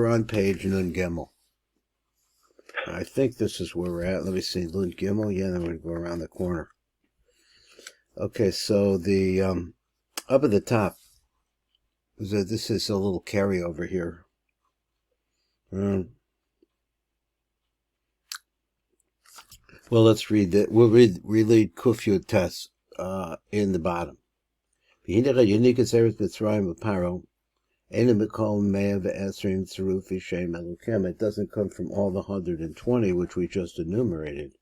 on page Nun Gimel. I think this is where we're at. Let me see, Nun Gimel. Yeah, then we go around the corner. Okay, so the up at the top. This is a little carryover here. Well, let's read that. We'll read Kufyud Tes in the bottom. It doesn't come from all the 120 which we just enumerated.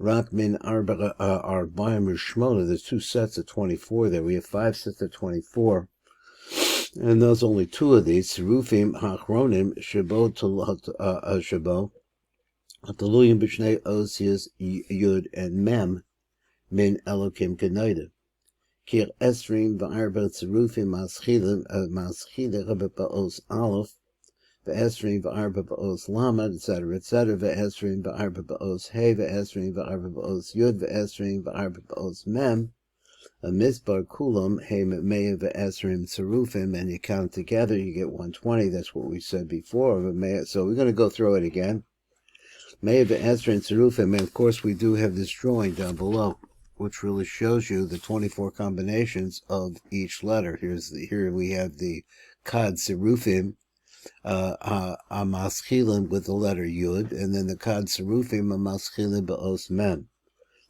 There's two sets of 24 there. We have 5 sets of 24. And there's only 2 of these. Tzirufim hachronim shebo Taluyim b'shnei osius yud and mem min elokim k'noida. Kir esrim v'arba tzirufim maschilim b'os aleph v'esrim v'arba b'os lamad, etc., etc., v'esrim v'arba b'os hey, v'esrim v'arba b'os yud, v'esrim v'arba b'os mem, a misbar kulam hey me'eh v'esrim tzirufim, and you count together, you get 120. That's what we said before. So we're going to go through it again. Me'eh v'esrim tzirufim, and of course we do have this drawing down below, which really shows you the 24 combinations of each letter. Here we have the Kad Serufim, Amaschilim with the letter Yud, and then the Kad Serufim, Amaschilim B'os Mem.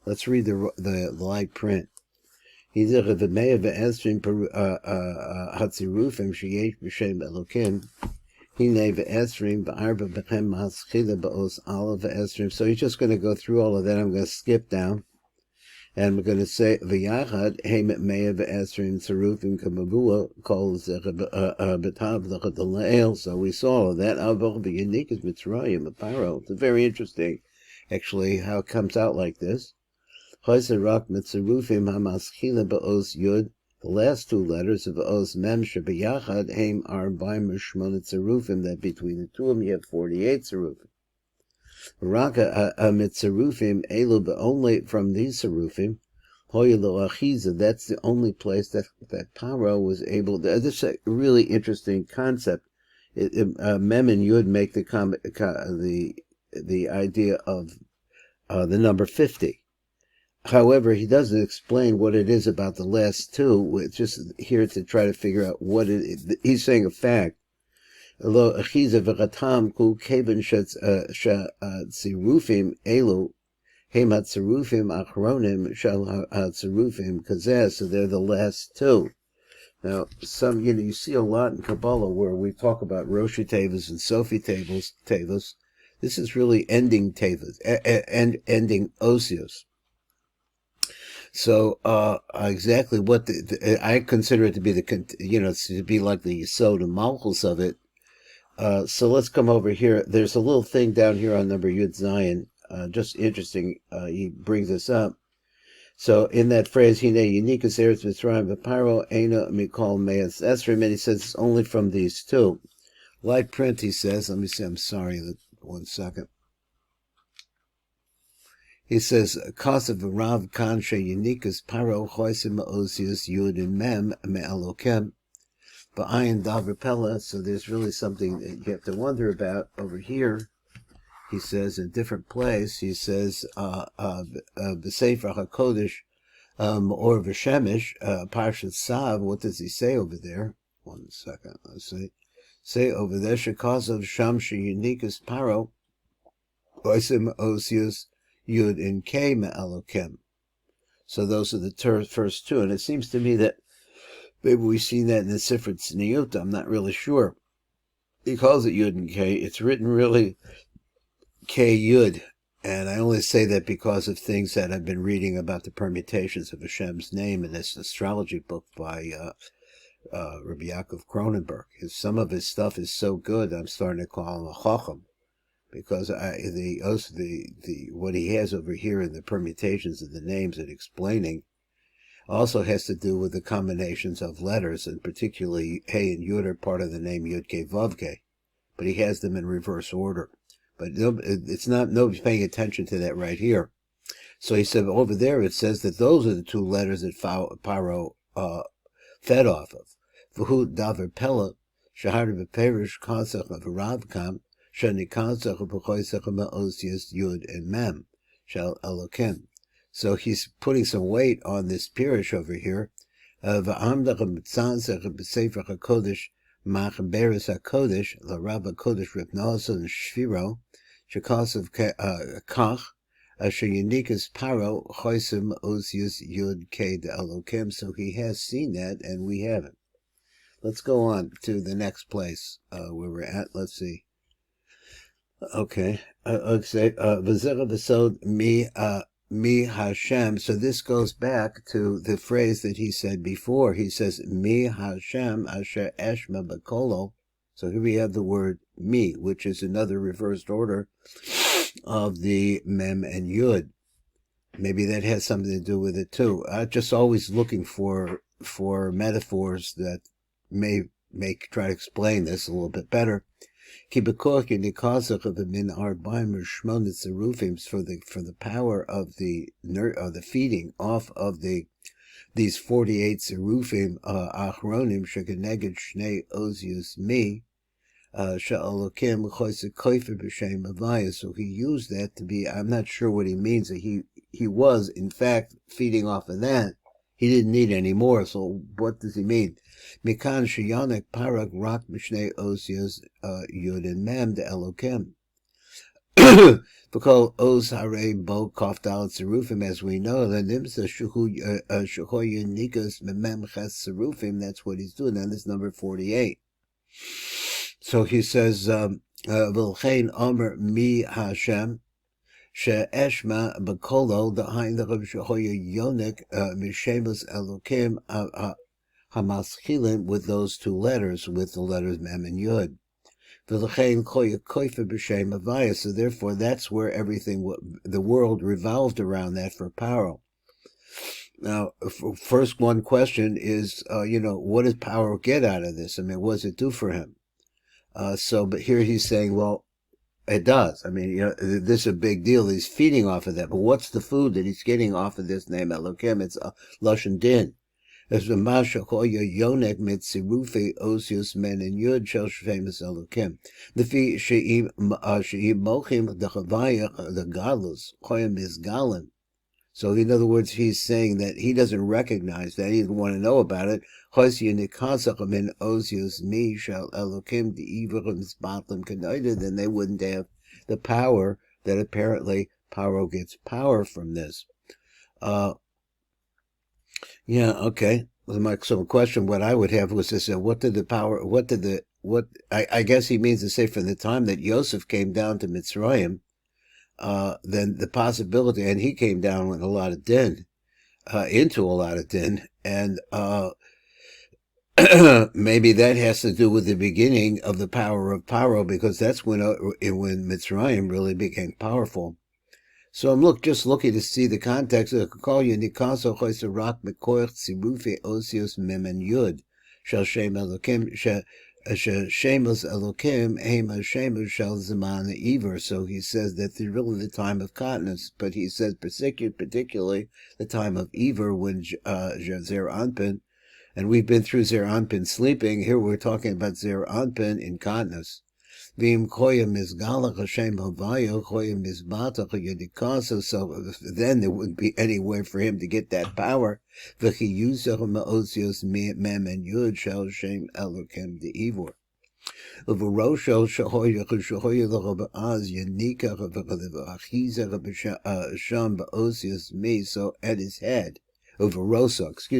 Let's read the light print. Hizeh v'mei v'esrim hatzirufim sheyesh b'shem Elokim. Hine v'esrim v'arba b'chem Maschilim B'os Aleph v'esrim. So he's just going to go through all of that. I'm going to skip down. And we're going to say v'yachad heimet me'eh v'esrim tzarufim kamavua kol betav l'chadalael. So we saw all of that. Avol v'yanik is Mitzrayim, a Pharoh. It's very interesting, actually, how it comes out like this. Chayserak mitzarufim hamaschila ba'os yud. The last 2 letters of os mem shebiyachad heim arba'im shmona tzarufim. That between the 2 of them you have 48 tzarufim. Raka mitzarufim elu, but only from these sarufim. Hoyelo achiza. That's the only place that Pharoh was able to. This is a really interesting concept. Mem and Yud make the idea of the number 50. However, he doesn't explain what it is about the last 2. We're just here to try to figure out what it is. He's saying a fact. Lo achiza v'chatam ku kevan tzirufim elu hem hatzirufim achronim shel hatzirufim kazeh. So they're the last 2. Now, you see a lot in Kabbalah where we talk about Roshi Tevas and Sofi Tevas. This is really ending Tevas, ending Osios. So, exactly what I consider it to be to be like the Yisod and Malchus of it. So let's come over here. There's a little thing down here on number Yud Zion. Just interesting. He brings this up. So in that phrase, Hine Unikas Eretz Mitzrayim V'Paro Eina Mikol Me'ez Esrim, and he says it's only from these 2. Light print, he says. Let me see. I'm sorry. 1 second. He says, Kasav Rav Kanshe Unikas Paro Choisim Osius Yud and Mem Me'alokem. Ba'ayin davar pella. So there's really something that you have to wonder about over here. He says in a different place, he says, B'sefer HaKodesh, or V'shemish, Parshat Sav, what does he say over there? 1 second, let's see. Say over there, Shekasav Sham Sheyunikas Paro, Oisim Osius, Yud and K Me'alokem. So those are the first 2, and it seems to me that maybe we've seen that in the Sifra Tzniut. I'm not really sure. He calls it Yud and K. It's written really K Yud. And I only say that because of things that I've been reading about the permutations of Hashem's name in this astrology book by Rabbi Yaakov Cronenberg. Some of his stuff is so good, I'm starting to call him a Chacham. Because what he has over here in the permutations of the names and explaining also has to do with the combinations of letters, and particularly Hey and Yud are part of the name Yud-Ke Vav-Ke, but he has them in reverse order. But nobody's paying attention to that right here. So he said over there it says that those are the 2 letters that Pharoh fed off of. V'hu davar pella Shahar b'perish kasach of Ravkam, shani kasach b'choisach ma'osius yud and mem, shall Elokim. So he's putting some weight on this pirish over here. V'amdach b'tzanzach b'sefer HaKodesh, mach beres HaKodesh, l'Rav HaKodesh Reb Nosson Shviro, shekasav kach, asher unikas Pharoh choisim osius yud ke de Elokim. So he has seen that, and we haven't. Let's go on to the next place where we're at. Let's see. Okay. V'zera v'sod mi Hashem. So this goes back to the phrase that he said before. He says, mi Hashem asher eshma b'kolo. So here we have the word mi, which is another reversed order of the mem and yud. Maybe that has something to do with it too. I'm just always looking for metaphors that may try to explain this a little bit better. For the power of the feeding off of these 48 zerufim achronim shekeneged shnei ozius mi she'alokim choyse koifer b'shem avaya. So he used that to be, I'm not sure what he means, that he was in fact feeding off of that. He didn't need any more. So what does he mean? Mikan sheyanek parak rak b'shnei ozius yud and mem de Elokim. Because Oz Hare Bo Kofdal Serufim, as we know, the Nimsa Shuhoy Nikas Mem Ches Serufim, that's what he's doing. And this number 48. So he says, Vilchein Omer Mi Hashem, She'eshma Bakolo, the Hind of Shuhoy Yonik, Mishemus Elokim, Hamaschilim, with those two letters, with the letters Mem and Yud. So therefore, that's where everything, the world revolved around that for Pharoh. Now, first one question is, what does Pharoh get out of this? I mean, what does it do for him? But here he's saying, well, it does. I mean, this is a big deal. He's feeding off of that. But what's the food that he's getting off of this name Elokim? It's Lashon Din. As the Masha Koya Yonek Mitzirufe Osius Men and Yud Shel Famous Elokim. The Fi Sheim Mochim the Chavaya the Galus Koyim is Galim. So in other words, he's saying that he doesn't recognize that, he doesn't want to know about it. Chosi Nikasachim in Osius Mi Shel Elokim the Ivarim Spatlim Kanoida, then they wouldn't have the power that apparently Pharoh gets power from this. Yeah, okay. So question what I would have was this, I guess he means to say from the time that Yosef came down to Mitzrayim, then the possibility, and he came down with a lot of din, into a lot of din, and maybe that has to do with the beginning of the power of Pharoh, because that's when Mitzrayim really became powerful. So I'm just looking to see the context of call you Nikaso Choysa Rak Mekoich Tzirufe Osios Mem and Yud Shel Shem Elokim Shemos Elokim Hema Shemos Shel Zaman Iver. So he says that there's really the time of continence, but he says particularly the time of Iver when Zer Anpin, and we've been through Zer Anpin sleeping. Here we're talking about Zer Anpin in continence. So then there wouldn't be any way for him to get that power. So at his head,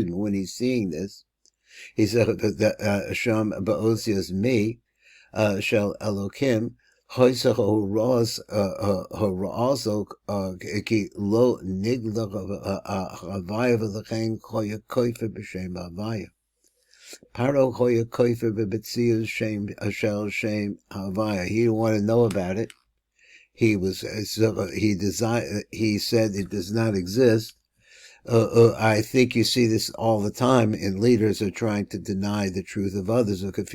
when he's seeing this, he said Sham Ba'osias me. Shel Elokim, Hoysacho Ros Horozo ki lo nigla Havaya v'lechein Choya Koifer b'Shem Havaya. Paro Choya Koifer b'Betzias Shem Shel Shem Havaya. He didn't want to know about it. He said it does not exist. I think you see this all the time in leaders are trying to deny the truth of others. That's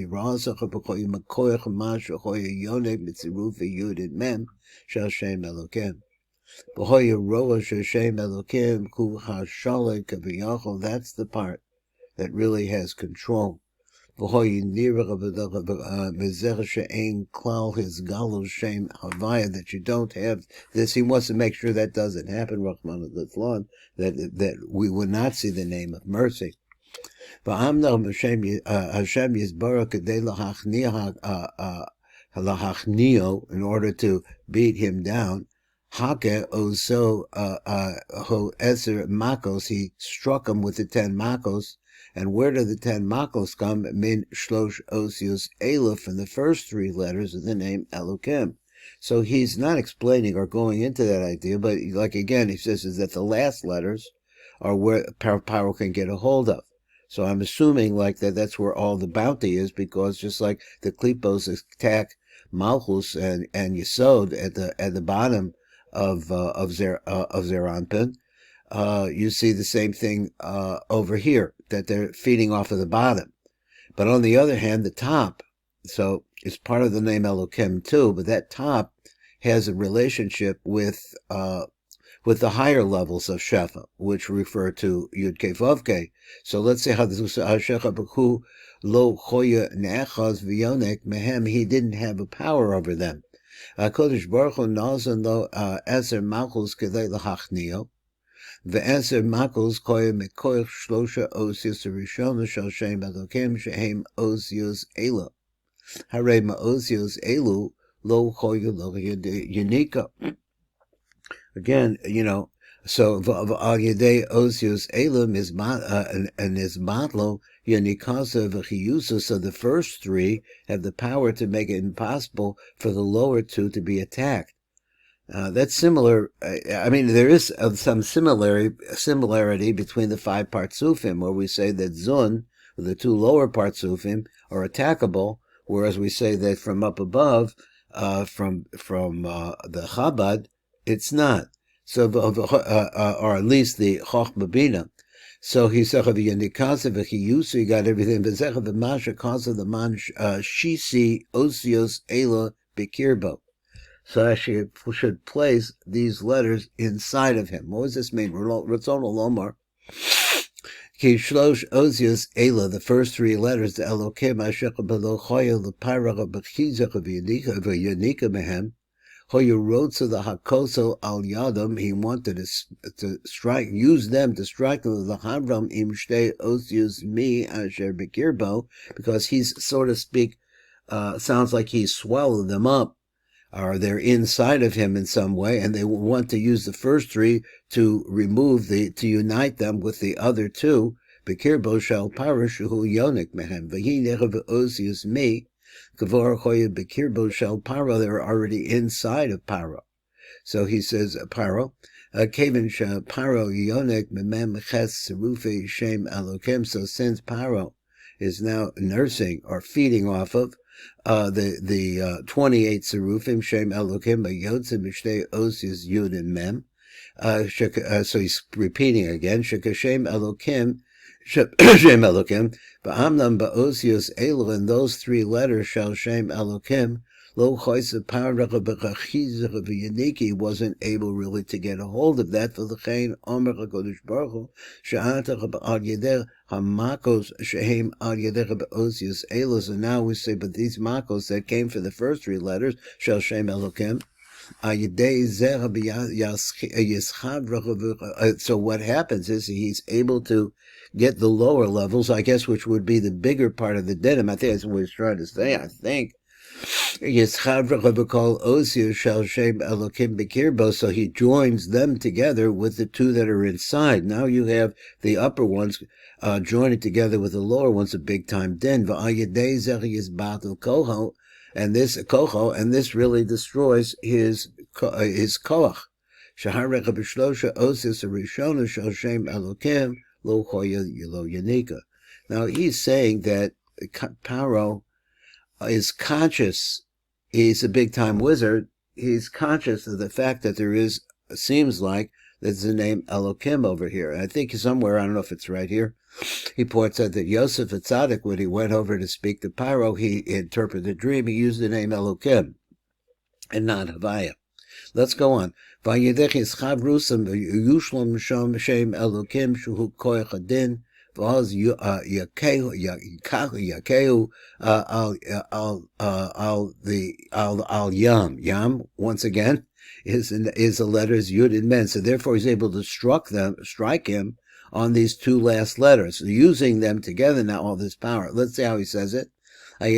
the part that really has control. that you don't have this. He wants to make sure that doesn't happen, that we would not see the name of mercy. Hashem Yisbarach Kedei lahachnio, in order to beat him down. Hake oso ho eser makos, he struck him with the 10 makos. And where do the 10 makos come? Min shlosh osios eluf, from the first 3 letters of the name Elokim. So he's not explaining or going into that idea, but like again, he says is that the last letters are where Paro can get a hold of. So I'm assuming like that's where all the bounty is, because just like the Klipos attack Malchus and Yesod at the bottom of Zeranpin, you see the same thing over here, that they're feeding off of the bottom. But on the other hand, the top, so it's part of the name Elokim too, but that top has a relationship with the higher levels of Shefa, which refer to Yud Kei Vav Kei. So let's say how this was Shecha B'Hu Lo Choya Ne'echaz V'Yonek Mehem, he didn't have a power over them. Kodesh Baruch Hu Nazan Lo Eser Malchus Kedei L'Hachnio, Ve'eser Malchus Koya Mekoich Shlosha Osius Rishona Shel Shem Elokim Shehem Osius Ela. Hare Ma'osius Elu Lo Choya Lo Yanika. Again, so al yedei osius elam is and is matlo yanikasa v'chiyusa. So the first 3 have the power to make it impossible for the lower 2 to be attacked. That's similar. I mean, there is some similarity between the 5 partsufim, where we say that Zun, the 2 lower partsufim, are attackable, whereas we say that from up above, from the Chabad, it's not. So, or at least the Chochma Bina. So he said, you got everything. The man shisi osios ela bikirbo. So actually, it should place these letters inside of him. What does this mean? Ratzon Lomar. Ki shlosh osios ela, the first 3 letters, the Elokim asher below choyel the parach b'chizach v'yanika mehem. Hoyerotza the hakoso al yadam, he wanted to use them to strike them the havram im shtei osius mi asher bikirbo, because he's, so to speak, sounds like he swallowed them up, or they're inside of him in some way, and they want to use the first 3 to unite them with the other 2. Bikirbo shall parashuhu yonik mehem v'hi nechav osius mi. Kavor Choya Bekirbo Shel Paro, they're already inside of Paro. So he says, Paro, Kevin Shel Paro Yonek Memem Ches Serufe Shem Elokim. So since Paro is now nursing or feeding off of the 28 Serufim Shem Elokim, Yotze Mishtei Osius Yud and Mem. So he's repeating again, Shekashem Elokim. Shem Elokim, Ba'amnam Ba'osios Elu, in those 3 letters, Shel Shem Elokim, Lo Choyse Paracha B'chachizach V'Yaniki, wasn't able really to get a hold of that. For the Chain Omer HaKodesh Baruch Hu, She'atach B'al Yedeh HaMakos Shehem Al Yedech Ba'osios Elu. So now we say, but these Makos that came for the first 3 letters, Shel Shem Elokim, so what happens is he's able to get the lower levels, I guess, which would be the bigger part of the denim. I think that's what he's trying to say. I think so he joins them together with the 2 that are inside. Now you have the upper ones joining together with the lower ones, a big time din. And this koho, and this really destroys his koach. Shaharech b'shlosha osis arishona shel shem elokim lo choya lo yanika. Now he's saying that Paro is conscious. He's a big time wizard. He's conscious of the fact that there is, seems like, there's the name Elokim over here. And I think somewhere, I don't know if it's right here, he points out that Yosef Atzadik, when he went over to speak to Paro, he interpreted the dream, he used the name Elokim, and not Havaya. Let's go on. Vayidech yischab rusam yushlam shom shem Elokim shuhu koyach adin V'oz yakehu al yam. Yam, once again, is the letters Yud and Men. So therefore he's able to strike him on these two last letters. So using them together now, all this power. Let's see how he says it. So now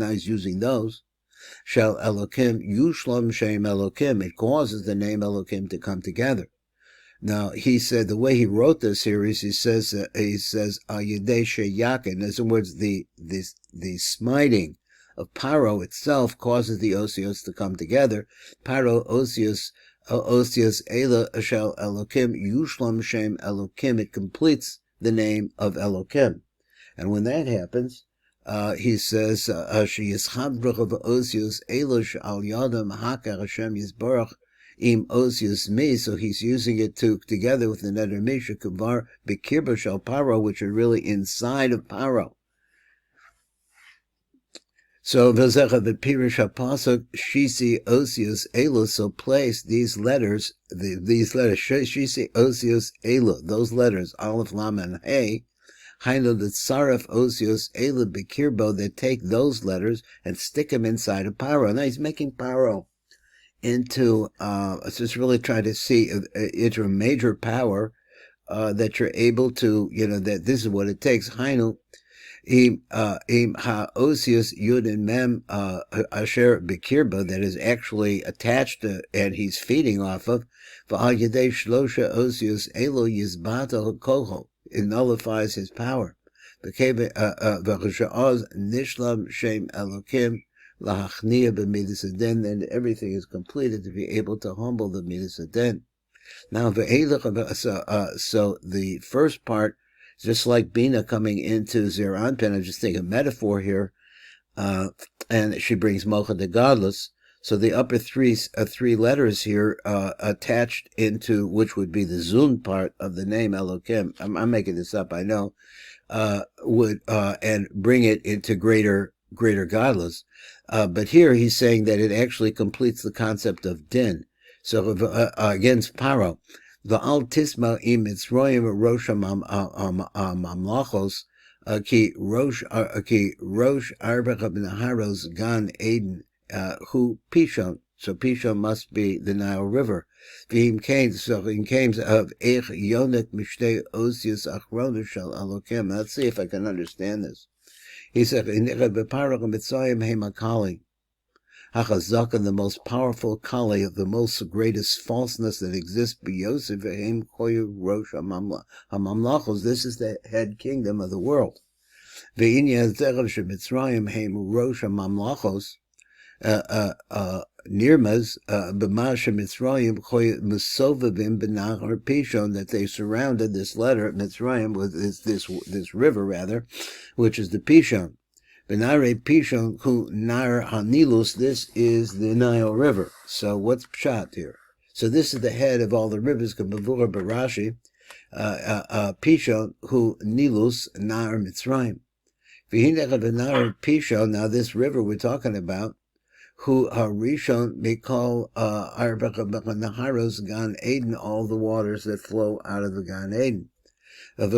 he's using those. Shel Elokim Yushlam Shem Elokim. It causes the name Elokim to come together. Now he said the way he wrote this here is he says Yedei Sheyaka. In other words, the smiting of Paro itself causes the osios to come together. Paro osios Ela Shel Elokim Yushlam Shem Elokim. It completes the name of Elokim, and when that happens, he says, "Sheyischadruch of osios Elosh al Yadam Hakar Hashem Yisborach im osios me." So he's using it together with the neder misha kavar bekirba shel Paro, which are really inside of Paro. So v'zecha v'pirish hapasuk shisi osios elo. So place these letters, shisi osios elo, those letters aleph lam and hey, hainu the saraf osios elo bekirbo, that take those letters and stick them inside of Paro. Now he's making Paro into just really trying to see into a major power that you're able to, that this is what it takes. Hainu im ha osios yud and mem asher bekirba, that is actually attached to and he's feeding off of. V'al yedei shlosha osios elo yizbata hakoho, it nullifies his power. V'chasha'oz nishlam shem elokim lahachniya b'midas aden, then everything is completed to be able to humble the midas aden. Now so the first part, just like Bina coming into Zeranpin, I'm just thinking metaphor here, and she brings Mocha the godless. So the upper three letters here attached into, which would be the Zun part of the name Elokim, I'm making this up, I know, would and bring it into greater godless. But here he's saying that it actually completes the concept of din. So against Paro. V'al tisma im Mitzrayim rosh mamlachos ki rosh arba b'naharos gan Eden hu Pishon. So Pishon must be the Nile River. V'im kain, so in kains of eich yonek mishtei osius achronu shel Elokim. Let's see if I can understand this. He said, "V'nicha b'parach Mitzrayim hemakali." Hachazaka, the most powerful kali of the most greatest falseness that exists, b'yosef v'hem koyu rosh hamamlachos. This is the head kingdom of the world. V'inya zerev shemitzrayim hem rosh hamamlachos nirmaz b'ma shemitzrayim koyu musovavim b'nahar Pishon, that they surrounded this letter Mitzrayim with this river rather, which is the Pishon. Benare Pishon ku Nar Hanilus, this is the Nile River. So what's pshat here? So this is the head of all the rivers, Kabavur Barashi, Pishon hu Nilus Nar Mitzrayim. V'hinech Benar Pishon, now this river we're talking about, hu Harishon Mikol Arba Naharos Gan Eden, all the waters that flow out of the Gan Eden. I'm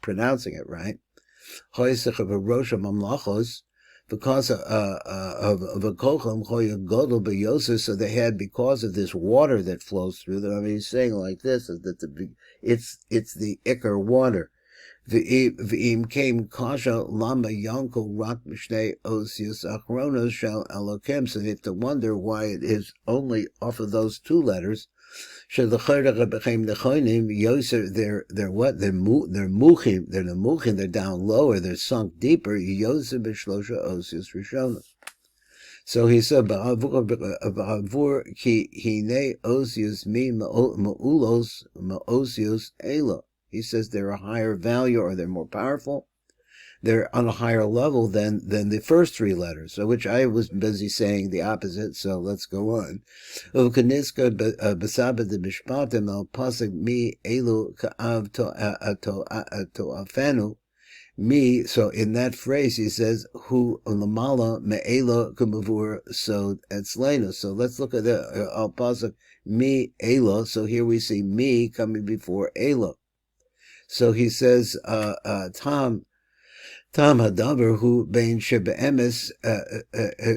pronouncing it right. Because of a kocham godel b'yosef, so they had, because of this water that flows through them. I mean, he's saying like this, is that it's the Iker water. V'im came kasha lama yanko rak mishnei osius achronos shel Elokim. So you have to wonder why it is only off of those two letters. They're what? They're muchim. They're nemuchim. They're down lower. They're sunk deeper. Yosef b'shlosha osius rishonos. So he said, "Ba'avur ki hine osius mi ma'ulos ma'osius elo." He says they're a higher value, or they're more powerful. They're on a higher level than the first three letters, so which I was busy saying the opposite, so let's go on. Uvkaniska besabed the mishpatim al pasuk mi elu ka'av to afanu me. So in that phrase, he says, "Hu lamala me'ela kumavur sod etzlenu." So let's look at the al pasuk me ela. So here we see me coming before ela. So he says, Tam hadaver hu bein shebe'emes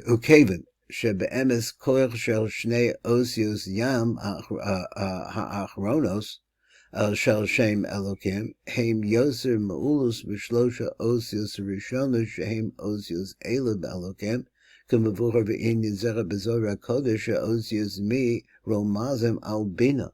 ukeven shebe'emes koich shel shnei osios yam ha'achronos shel shem Elokim heim yoser ma'ulus b'shlosha osios rishonos shehem osios eleb Elokim k'mavur v'in yizera b'zora kodesh osios mi romazim al bina.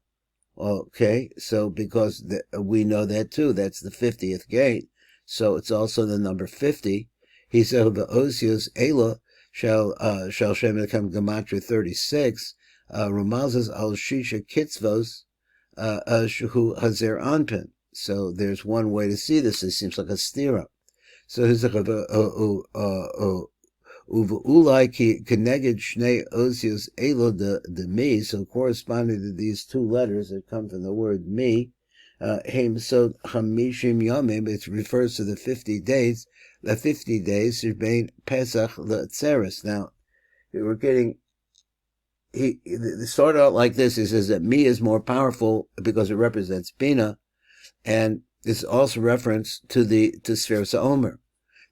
Okay, so because we know that too, that's the 50th gate, so it's also the number 50. He said, "The Osios Ela shall Shem become Gematria 36, Ramazas al Shisha Kitzvos, Shuhu Hazer Anpin." So there's one way to see this. It seems like a stira. So he's like Uva ki keneged shnei osios elo de me, so corresponding to these two letters that come from the word me, heim sod hamishim yomim, it refers to the 50 days, shbein Pesach le'atzeres. Now, we're getting, he started out like this. He says that me is more powerful because it represents Bina, and this also reference to Sferes HaOmer.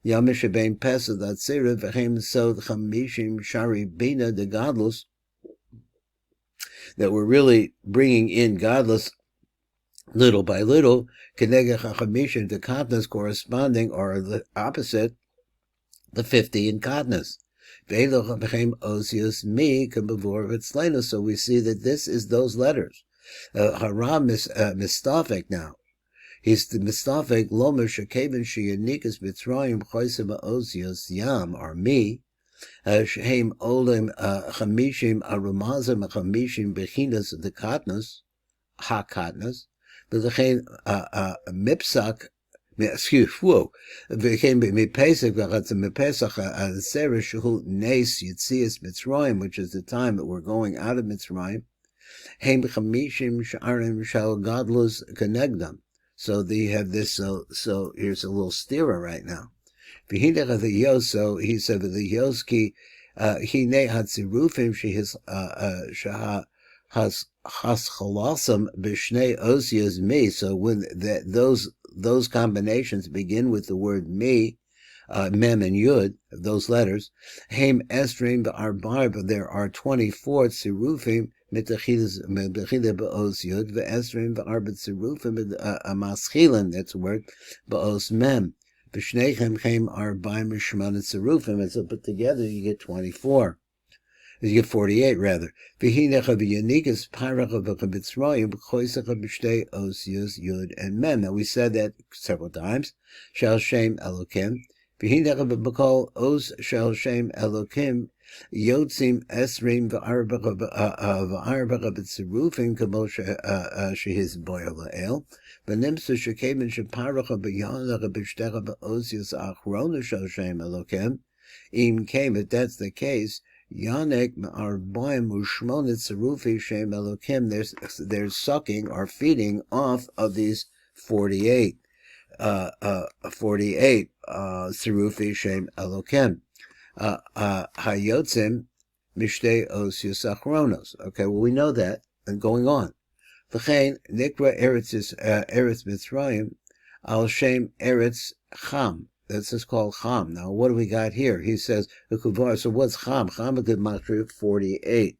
Yamish bein Pesach le'atzeres v'heim sod chamishim shari Bina de Gadlus, that we're really bringing in Gadlus little by little, Keneged Chachamishin, the Katnas corresponding, or the opposite, the 50 in Katnas. So we see that this is those letters. Haram is mistafek now. He's the mistafek, Lomer Shekevin Sheyanikas Mitzrayim Choisem Osios Yam, or me, Shehem Olim Chamishim Arumazim Chamishim Bechinas the Katnas, Ha-Katnas, became mipsak, became mipesach, seresh shu nes yitzias Mitzrayim, which is the time that we're going out of Mitzrayim. Heim chamishim sh'arim shal gadlus kenegdam. So they have this. So here's a little stira right now. V'hinech the yos. So he said the yos ki hine hatzirufim shehis has chalasam b'shnei osios me. So when those combinations begin with the word me, mem and yud, those letters, heim esrim v'arbar, but there are 24 tzirufim mitachila b'os yud v'esrim v'arba tzirufim amaschilin. That's a word b'os mem. B'shnechem heim arbaim shmona tzirufim. And so put together you get 24. You get 48 rather. Now we said that several times. Shall Shem Elokim. Os shall Shem Elokim. Yotzim Esrim v'arba b'tzirufim kamo shehiz boyer la'el. V'nimsu shekemen sheparach b'yanach b'shtecha b'osios achrona shall Shem Elokim. Im came, if that's the case, Yanek Arbaim Ushmonet Serufi Shem Elokim, they're sucking or feeding off of these 48 Serufi Shem Elokim. Hayotzim Mishtei Osios Achronos. Okay, well we know that, and going on. V'chein Nikra Eretz Mitzrayim Al Shem Eretz Cham. This is called Cham. Now, what do we got here? He says, so what's Cham? Cham is Gematria 48.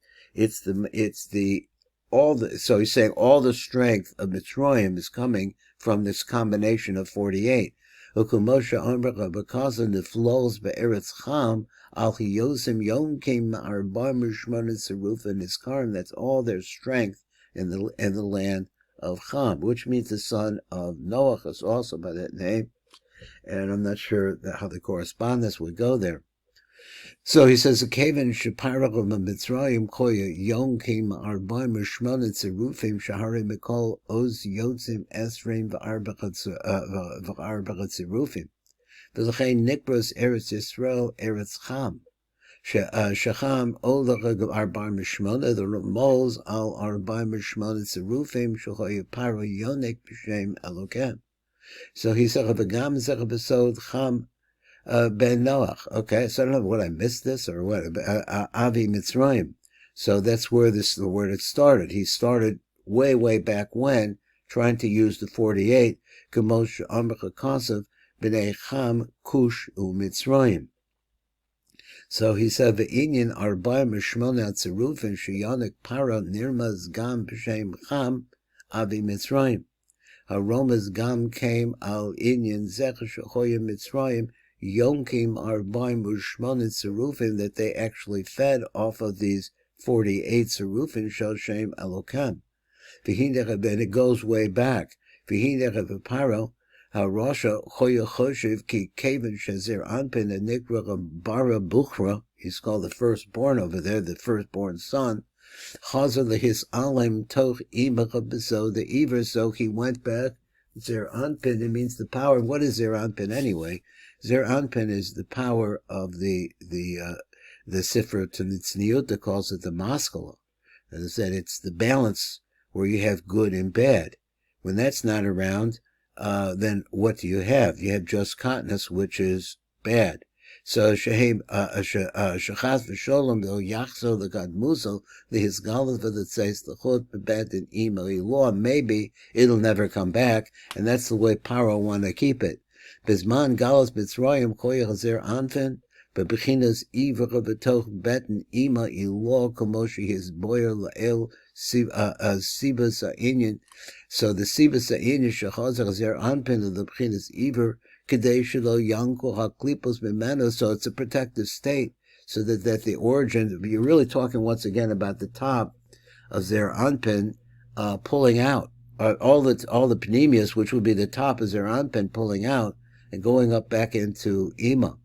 So he's saying all the strength of Mitzrayim is coming from this combination of 48. Because of the flows be'eretz Cham, al hiyosim yom came arba mishmonet seruf and niskarim. That's all their strength in the land of Cham, which means the son of Noah is also by that name. And I'm not sure how the correspondence would go there. So he says, "Kaven sheparach of Mitzrayim koya yom came arba mishmonet serufim shahari mikol oz yotzim esrim v'arba tzirufim v'lechein nikros eretz Yisrael eretz Cham shacham olach arba mishmonet the moles al arba mishmonet serufim shahoy paro yonik b'shem Elokem." So he said, "V'gam zeh b'sod Cham ben Noach." Okay, so I don't know what I missed this or what. Avi Mitzrayim. So that's where the word it started. He started way back when, trying to use the 48. K'moshe Amrcha Kasav b'nei Cham Kush u'Mitzrayim. So he said, "Ve'inyan arba mishmona tzirufin sheyanik para nirmaz gam b'shem Cham Avi Mitzrayim. Haromas gam came al inyan zech shechoyim Mitzrayim yonkim arbaim u'shmona tzirufin," that they actually fed off of these 48 tzirufin shel Shem Elokam. And it goes way back. Pharoh, Harosha Choya Choshev Ki Kaven Shazer Anpin and Nikra Bara Bukhra, he's called the firstborn over there, the firstborn son. Chazer Lehis Alem Toch Imacha Beso the Iver, so he went back. Zer Anpin, it means the power. What is Zer Anpin anyway? Zer Anpin is the power of the Sifra Tzniut that calls it the Maskala. As I said, it's the balance where you have good and bad. When that's not around, then what do you have? You have just continence, which is bad. So Shechaz v'sholom lo yachzo l'gad musel l'hisgalus v'letzeis l'chot b'bed in email law. Maybe it'll never come back, and that's the way Paro want to keep it. Bizman galus Mitzrayim koyach zer anfen b'bechinas ivra b'toch beten ima ilo komoshi his boyer la'el sibas ha'inyan. So the sibas ha'inyan shechazar zer anfen the bechinas ivra kedei shelo yanko haklipos b'meno. So it's a protective state, so that the origin. You're really talking once again about the top of zer anpen pulling out all the panemius, which would be the top of zer anpen pulling out and going up back into ima.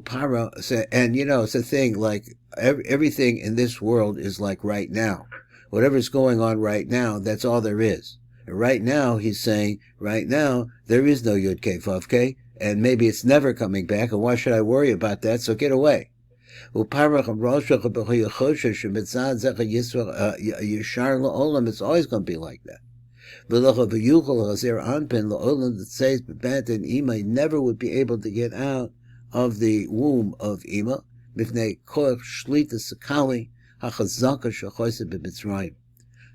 Para, and it's a thing like everything in this world is like right now. Whatever's going on right now, that's all there is. And right now, he's saying, right now, there is no Yud Kei Vav Kei, and maybe it's never coming back, and why should I worry about that? So get away. It's always going to be like that. Never would be able to get out of the womb of Ima.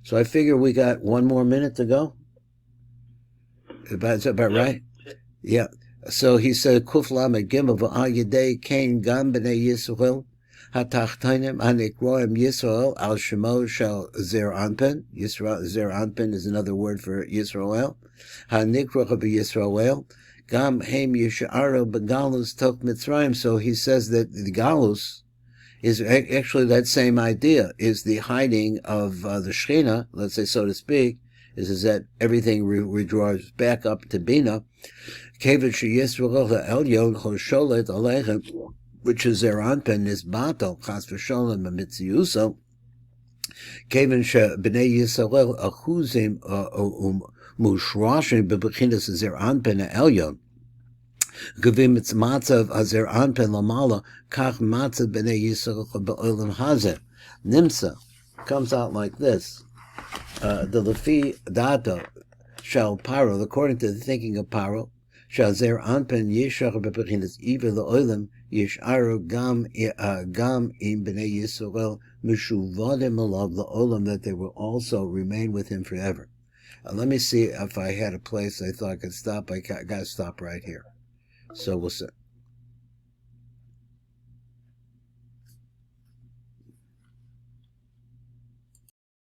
So I figure we got one more minute to go. Is that about right? Yeah. So he said, Kuf Lamed Gimel v'al Kain Gam B'nei Yisrael Hatachtanim Hanikroim Yisrael Al Shemo Shel Zer Anpen. Zer Anpen is another word for Yisrael. Hanikroch B'Yisrael Gam Heim Yisharo B'Galus Toch Mitzrayim. So he says that the Galus is actually that same idea, is the hiding of the Shechina, let's say, so to speak, is that everything withdraws back up to Bina, which is their anpen is batal, chas v'sholem b'mitziuso, kevin b'nei Yisrael achuzim mushrashim b'bechinas their anpen elyon. Gavim it's matzav azer anpen lamala kach matzav b'nei Yisrael b'olam hazeh. Nimsa comes out like this. The lefi data shall Paro, according to the thinking of Paro, shall zer anpen yishach b'bechinas iver l'olam yisharu gam im b'nei Yisrael mishuvadim alav l'olam, that they will also remain with him forever. Let me see if I had a place I thought I could stop. I got to stop right here. So we'll see.